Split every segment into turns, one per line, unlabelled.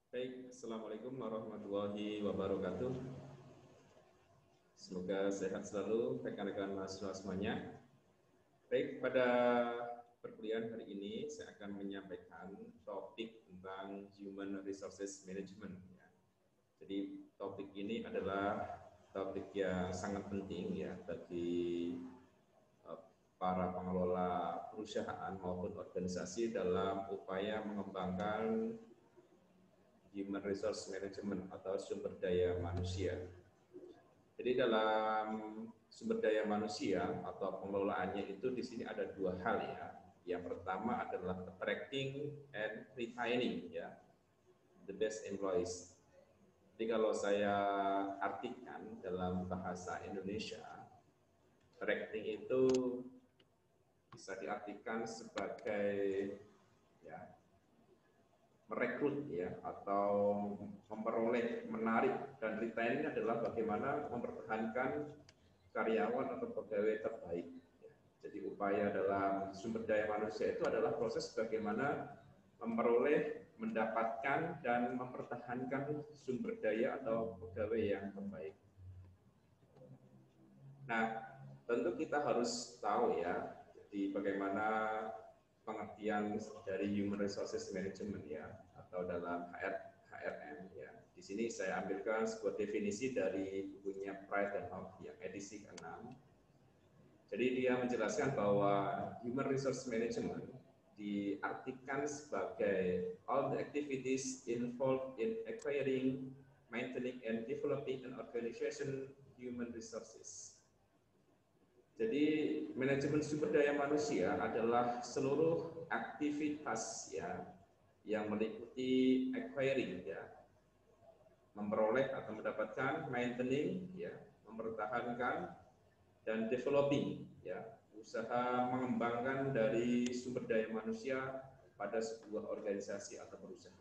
Baik, Assalamualaikum warahmatullahi wabarakatuh. Semoga sehat selalu rekan-rekan mahasiswa semuanya. Baik, pada perkuliahan hari ini saya akan menyampaikan topik tentang Human Resources Management. Ya. Jadi topik ini adalah topik yang sangat penting ya bagi para pengelola perusahaan maupun organisasi dalam upaya mengembangkan Human Resource Management atau sumber daya manusia. Jadi dalam sumber daya manusia atau pengelolaannya itu di sini ada dua hal ya. Yang pertama adalah attracting and retaining ya, the best employees. Jadi kalau saya artikan dalam bahasa Indonesia, attracting itu bisa diartikan sebagai ya merekrut ya atau memperoleh, menarik, dan retain adalah bagaimana mempertahankan karyawan atau pegawai terbaik. Jadi upaya dalam sumber daya manusia itu adalah proses bagaimana memperoleh, mendapatkan, dan mempertahankan sumber daya atau pegawai yang terbaik. Nah, tentu kita harus tahu ya, jadi bagaimana pengertian dari Human Resources Management ya, atau dalam HRM ya. Di sini saya ambilkan sebuah definisi dari bukunya Pride and Hope yang edisi ke-6. Jadi dia menjelaskan bahwa Human Resource Management diartikan sebagai all the activities involved in acquiring, maintaining, and developing an organization human resources. Jadi manajemen sumber daya manusia adalah seluruh aktivitas ya yang meliputi acquiring ya, memperoleh atau mendapatkan, maintaining ya, mempertahankan, dan developing ya, usaha mengembangkan dari sumber daya manusia pada sebuah organisasi atau perusahaan.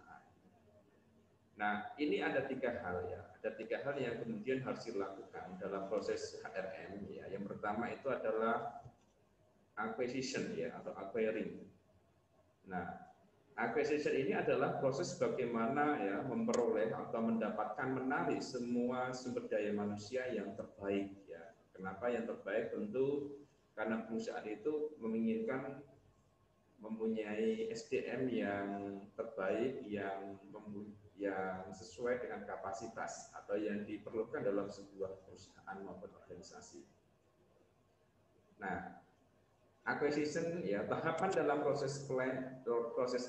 Nah, ini ada tiga hal ya. Ada tiga hal yang kemudian harus dilakukan dalam proses HRM ya. Yang pertama itu adalah acquisition ya atau acquiring. Nah, acquisition ini adalah proses bagaimana ya memperoleh atau mendapatkan, menarik semua sumber daya manusia yang terbaik ya. Kenapa yang terbaik? Tentu karena perusahaan itu menginginkan mempunyai SDM yang terbaik, yang sesuai dengan kapasitas atau yang diperlukan dalam sebuah perusahaan maupun organisasi. Nah, acquisition ya, tahapan dalam proses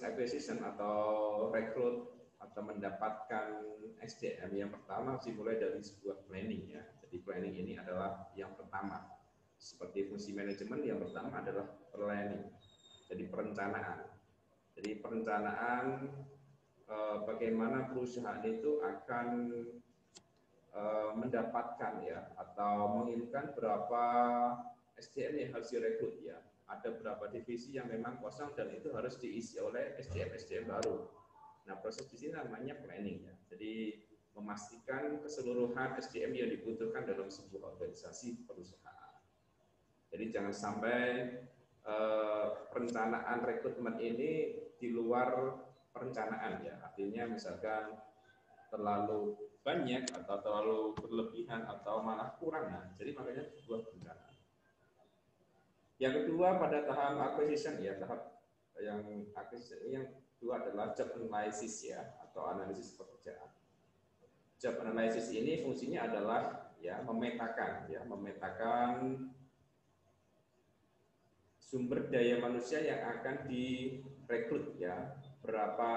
acquisition atau rekrut atau mendapatkan SDM yang pertama dimulai dari sebuah planning ya. Jadi planning ini adalah yang pertama. Seperti fungsi manajemen yang pertama adalah planning. Jadi perencanaan. Jadi perencanaan bagaimana perusahaan itu akan mendapatkan ya atau menginginkan berapa SDM yang harus direkrut ya. Ada berapa divisi yang memang kosong dan itu harus diisi oleh SDM baru. Nah, proses di sini namanya planning ya. Jadi memastikan keseluruhan SDM yang dibutuhkan dalam sebuah organisasi perusahaan. Jadi jangan sampai perencanaan rekrutmen ini di luar perencanaan ya, artinya misalkan terlalu banyak atau terlalu berlebihan atau malah kurang, nah jadi makanya sebuah perencanaan. Yang kedua pada tahap acquisition ya, tahap yang acquisition yang kedua adalah job analysis ya atau analisis pekerjaan. Job analysis ini fungsinya adalah ya memetakan sumber daya manusia yang akan direkrut ya, berapa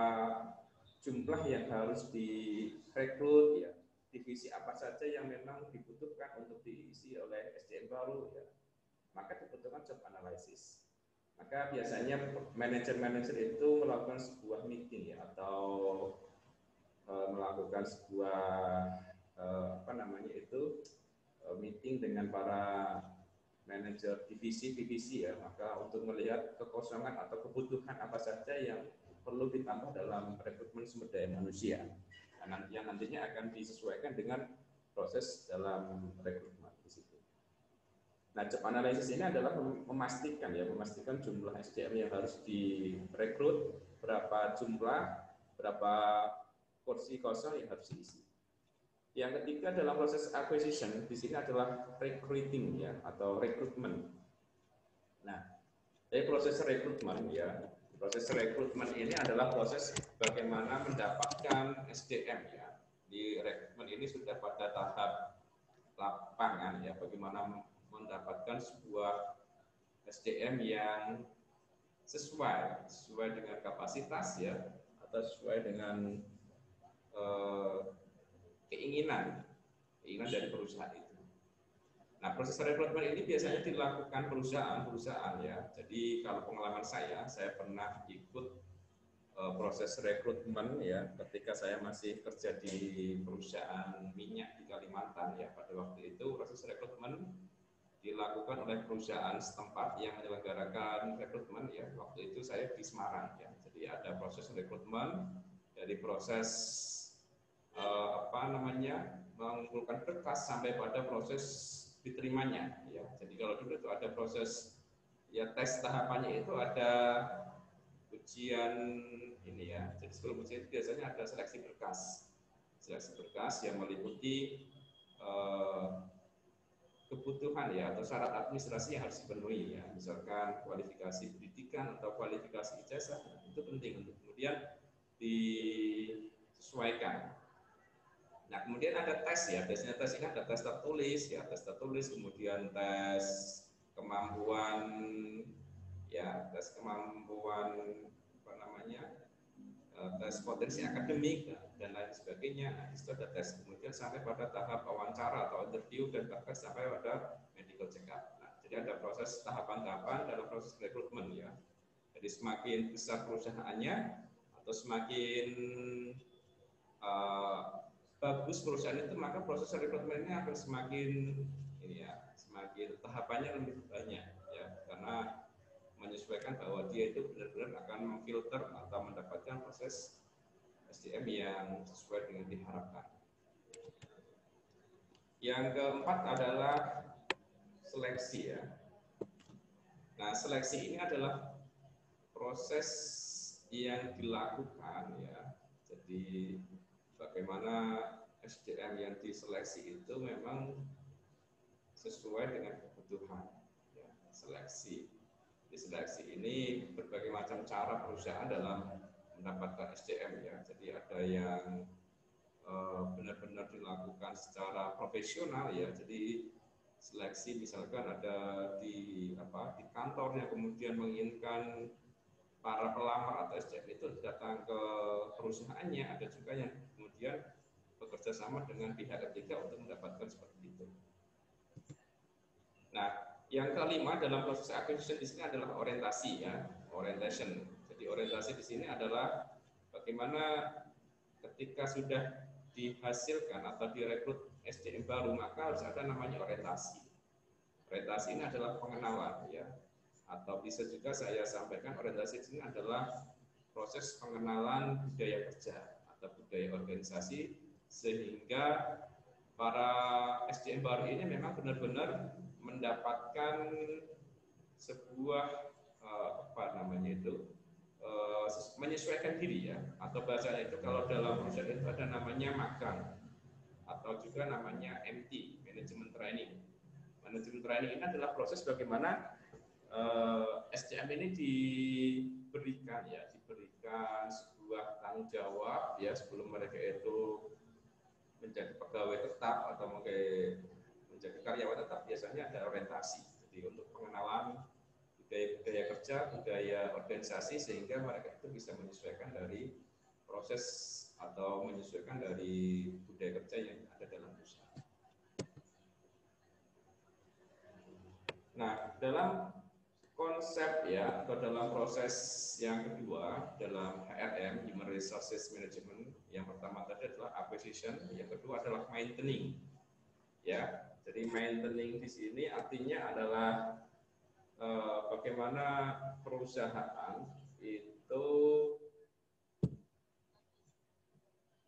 jumlah yang harus direkrut ya, divisi apa saja yang memang dibutuhkan untuk diisi oleh SDM baru ya, maka dibutuhkan job analysis. Maka biasanya manajer-manajer itu melakukan sebuah meeting ya atau melakukan sebuah meeting dengan para manajer divisi ya, maka untuk melihat kekosongan atau kebutuhan apa saja yang perlu ditambah dalam rekrutmen sumber daya manusia. Nah, yang nantinya akan disesuaikan dengan proses dalam rekrutmen di situ. Nah, job analysis ini adalah memastikan jumlah SDM yang harus direkrut, berapa jumlah, berapa kursi kosong yang harus diisi. Yang ketiga dalam proses acquisition di sini adalah recruiting ya atau rekrutmen. Nah, dari proses rekrutmen ya, proses rekrutmen ini adalah proses bagaimana mendapatkan SDM ya. Di rekrutmen ini sudah pada tahap lapangan ya, bagaimana mendapatkan sebuah SDM yang sesuai dengan kapasitas ya, atau sesuai dengan keinginan dari perusahaan itu. Nah, proses rekrutmen ini biasanya dilakukan perusahaan-perusahaan ya. Jadi kalau pengalaman saya pernah ikut proses rekrutmen ya ketika saya masih kerja di perusahaan minyak di Kalimantan ya. Pada waktu itu proses rekrutmen dilakukan oleh perusahaan setempat yang menyelenggarakan rekrutmen ya. Waktu itu saya di Semarang ya. Jadi ada proses rekrutmen dari proses mengumpulkan berkas sampai pada proses diterimanya ya. Jadi kalau dulu itu ada proses ya tes tahapannya itu ada ujian ini ya. Jadi sebelum ujian itu biasanya ada seleksi berkas. Seleksi berkas yang meliputi kebutuhan ya atau syarat administrasi yang harus dipenuhi ya. Misalkan kualifikasi pendidikan atau kualifikasi ijazah itu penting untuk kemudian disesuaikan. Nah, kemudian ada tes ya, biasanya tes ini ada tes tertulis ya, tes tertulis, kemudian tes kemampuan ya, tes kemampuan tes potensi akademik dan lain sebagainya. Nah, itu ada tes, kemudian sampai pada tahap wawancara atau interview dan bahkan sampai pada medical check up. Nah, jadi ada proses tahapan-tahapan dalam proses rekrutmen ya. Jadi semakin besar perusahaannya atau semakin bagus perusahaan itu, maka proses rekrutmennya akan semakin ini ya, semakin tahapannya lebih banyak ya, karena menyesuaikan bahwa dia itu benar-benar akan memfilter atau mendapatkan proses SDM yang sesuai dengan diharapkan. Yang keempat adalah seleksi ya. Nah, seleksi ini adalah proses yang dilakukan ya. Jadi bagaimana SDM yang diseleksi itu memang sesuai dengan kebutuhan ya, seleksi. Di seleksi ini berbagai macam cara perusahaan dalam mendapatkan SDM ya. Jadi ada yang benar-benar dilakukan secara profesional ya. Jadi seleksi misalkan ada di kantornya kemudian menginginkan para pelamar atau SDM itu datang ke perusahaannya, ada juga yang kemudian bekerja sama dengan pihak ketiga untuk mendapatkan seperti itu. Nah, yang kelima dalam proses acquisition di sini adalah orientasi ya, orientation. Jadi orientasi di sini adalah bagaimana ketika sudah dihasilkan atau direkrut SDM baru, maka harus ada namanya orientasi. Orientasi ini adalah pengenalan ya. Atau bisa juga saya sampaikan orientasi ini adalah proses pengenalan budaya kerja atau budaya organisasi sehingga para SDM baru ini memang benar-benar mendapatkan sebuah menyesuaikan diri ya, atau bahasanya itu kalau dalam perusahaan itu ada namanya magang atau juga namanya MT, Management Training. Management Training ini adalah proses bagaimana SDM ini diberikan sebuah tanggung jawab ya sebelum mereka itu menjadi pegawai tetap atau menjadi karyawan tetap, biasanya ada orientasi. Jadi untuk pengenalan budaya kerja, budaya organisasi sehingga mereka itu bisa menyesuaikan dari proses atau menyesuaikan dari budaya kerja yang ada dalam perusahaan. Nah, dalam konsep ya atau dalam proses yang kedua dalam HRM Human Resources Management, yang pertama tadi adalah acquisition, yang kedua adalah maintaining ya. Jadi maintaining di sini artinya adalah bagaimana perusahaan itu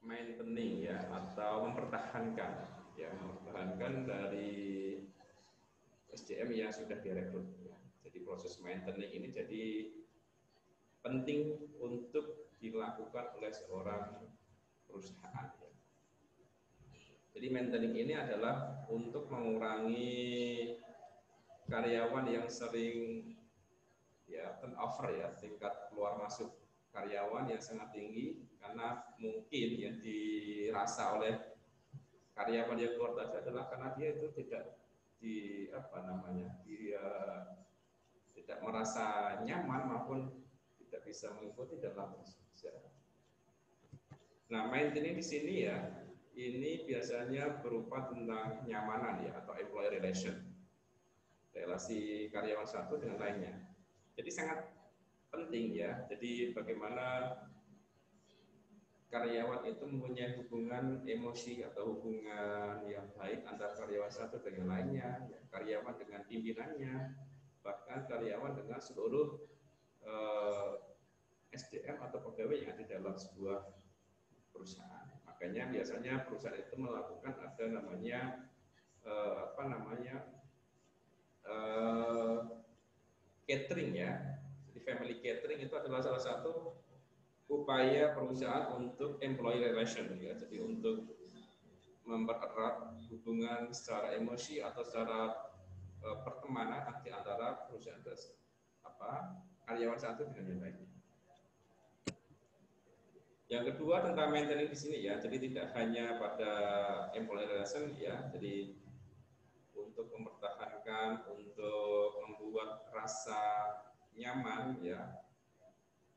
maintaining ya atau mempertahankan dari SDM yang sudah direkrut ya. Jadi proses maintaining ini jadi penting untuk dilakukan oleh seorang perusahaan. Ya. Jadi maintaining ini adalah untuk mengurangi karyawan yang sering ya turnover ya, tingkat keluar masuk karyawan yang sangat tinggi karena mungkin yang dirasa oleh karyawan yang keluar tadi adalah karena dia itu tidak dia tidak merasa nyaman maupun tidak bisa mengikuti dalam proses. Nah, maintenance di sini ya, ini biasanya berupa tentang kenyamanan ya atau employee relation, relasi karyawan satu dengan lainnya. Jadi sangat penting ya. Jadi bagaimana karyawan itu mempunyai hubungan emosi atau hubungan yang baik antara karyawan satu dengan lainnya, ya, karyawan dengan pimpinannya, bahkan karyawan dengan seluruh SDM atau pegawai yang ada dalam sebuah perusahaan. Makanya biasanya perusahaan itu melakukan ada namanya catering ya. Jadi family catering itu adalah salah satu upaya perusahaan untuk employee relation ya. Jadi untuk mempererat hubungan secara emosi atau secara pertemanan antara perusahaan karyawan satu dengan yang lainnya. Yang kedua tentang maintenance di sini ya, jadi tidak hanya pada employee relation ya, jadi untuk mempertahankan, untuk membuat rasa nyaman ya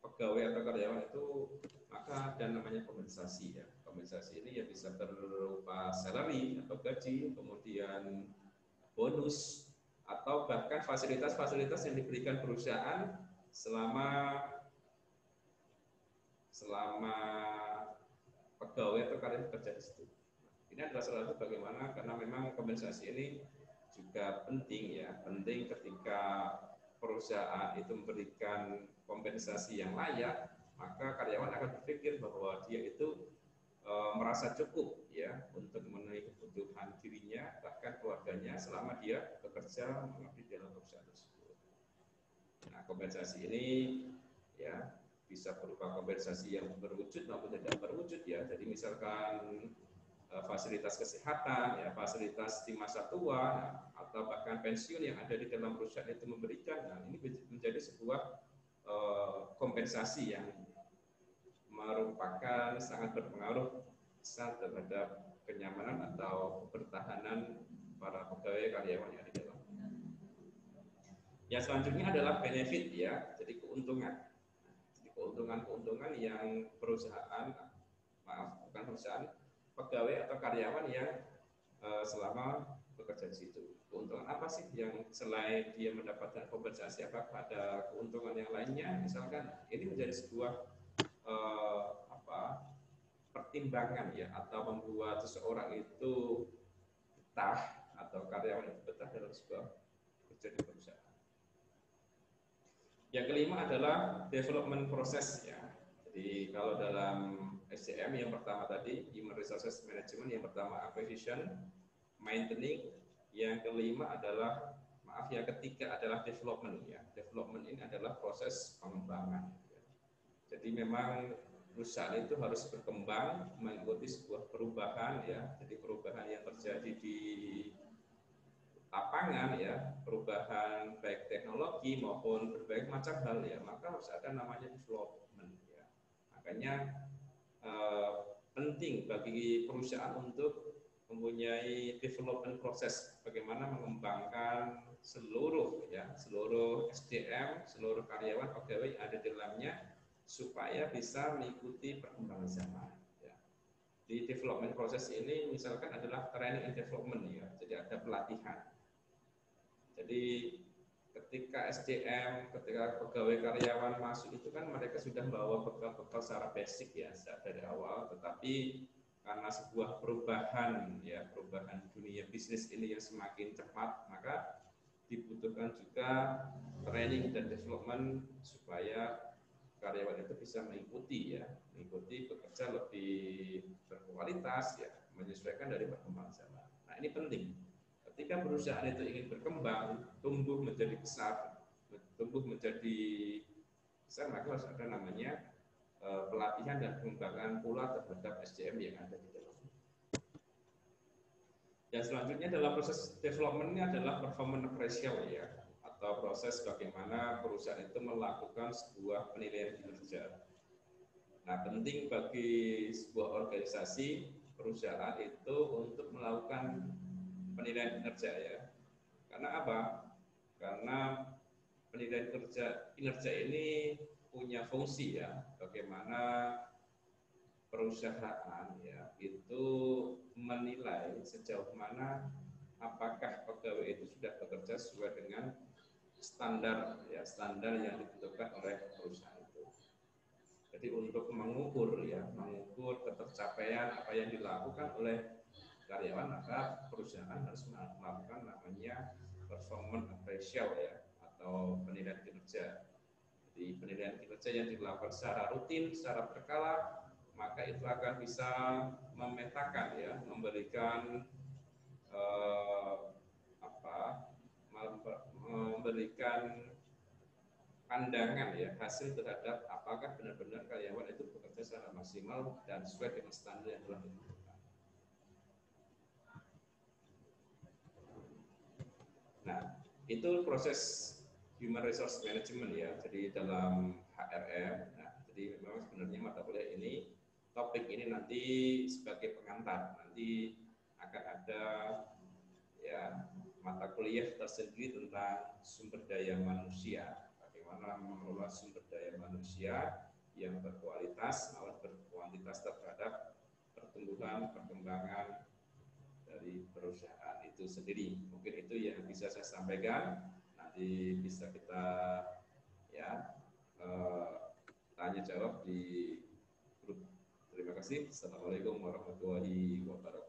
pegawai atau karyawan itu, maka ada namanya kompensasi ya. Kompensasi ini ya bisa berupa salary atau gaji, kemudian bonus atau bahkan fasilitas-fasilitas yang diberikan perusahaan selama pegawai atau karyawan bekerja di situ. Ini adalah salah satu bagaimana, karena memang kompensasi ini juga penting ya, penting ketika perusahaan itu memberikan kompensasi yang layak, maka karyawan akan berpikir bahwa dia itu merasa cukup ya untuk memenuhi kebutuhan dirinya bahkan keluarganya selama dia bekerja mengabdi dalam perusahaan tersebut. Nah, kompensasi ini ya bisa berupa kompensasi yang berwujud maupun tidak berwujud ya. Jadi misalkan fasilitas kesehatan, ya, fasilitas di masa tua, nah, atau bahkan pensiun yang ada di dalam perusahaan itu memberikan. Nah, ini menjadi sebuah kompensasi yang merupakan sangat berpengaruh besar terhadap kenyamanan atau pertahanan para pegawai karyawan yang ada di dalam. Yang selanjutnya adalah benefit ya, jadi keuntungan. Jadi keuntungan yang pegawai atau karyawan yang selama bekerja di situ. Keuntungan apa sih yang selain dia mendapatkan kompensasi, apakah ada keuntungan yang lainnya? Misalkan ini menjadi sebuah pertimbangan ya, atau membuat seseorang itu betah atau karyawan itu betah dalam sebuah kerja di perusahaan. Yang kelima adalah development proses ya. Jadi kalau dalam SCM yang pertama tadi Human Resources Management, yang pertama acquisition, maintaining, yang kelima adalah ketiga adalah development ya. Development ini adalah proses pengembangan. Ya. Jadi memang perusahaan itu harus berkembang mengikuti sebuah perubahan ya. Jadi perubahan yang terjadi di lapangan ya, perubahan baik teknologi maupun berbagai macam hal ya, maka harus ada namanya development ya. Makanya penting bagi perusahaan untuk mempunyai development proses, bagaimana mengembangkan seluruh SDM, seluruh karyawan pegawai yang ada di dalamnya supaya bisa mengikuti perkembangan zaman. Ya. Di development proses ini misalkan adalah training and development ya, jadi ada pelatihan. Jadi ketika SDM, ketika pegawai karyawan masuk itu kan mereka sudah membawa bekal-bekal secara basic ya dari awal, tetapi karena sebuah perubahan dunia bisnis ini yang semakin cepat, maka dibutuhkan juga training dan development supaya karyawan itu bisa mengikuti bekerja lebih berkualitas ya, menyesuaikan dari perkembangan zaman. Nah, ini penting. Ketika perusahaan itu ingin berkembang, tumbuh menjadi besar, maka harus ada namanya pelatihan dan pengembangan pula terhadap SDM yang ada di dalam. Dan selanjutnya dalam proses development-nya adalah performance appraisal ya, atau proses bagaimana perusahaan itu melakukan sebuah penilaian kinerja. Nah, penting bagi sebuah organisasi perusahaan itu untuk melakukan penilaian kinerja ya. Karena apa? Karena penilaian kinerja ini punya fungsi ya, bagaimana perusahaan ya itu menilai sejauh mana apakah pegawai itu sudah bekerja sesuai dengan standar ya, standar yang ditentukan oleh perusahaan itu. Jadi untuk mengukur ya, mengukur ketercapaian apa yang dilakukan oleh karyawan, maka perusahaan harus melakukan namanya performance appraisal ya, atau penilaian kinerja. Jadi penilaian kinerja yang dilakukan secara rutin, secara berkala, maka itu akan bisa memetakan ya, memberikan memberikan pandangan ya, hasil terhadap apakah benar-benar karyawan itu bekerja secara maksimal dan sesuai dengan standar yang telah ditentukan. Nah, itu proses human resource management ya, jadi dalam HRM. Nah, jadi memang sebenarnya mata kuliah ini, topik ini nanti sebagai pengantar, nanti akan ada ya mata kuliah tersendiri tentang sumber daya manusia, bagaimana mengelola sumber daya manusia yang berkualitas maupun berkuantitas terhadap pertumbuhan perkembangan dari perusahaan itu sendiri. Mungkin itu yang bisa saya sampaikan. Nanti bisa kita ya tanya jawab di grup. Terima kasih. Assalamualaikum warahmatullahi wabarakatuh.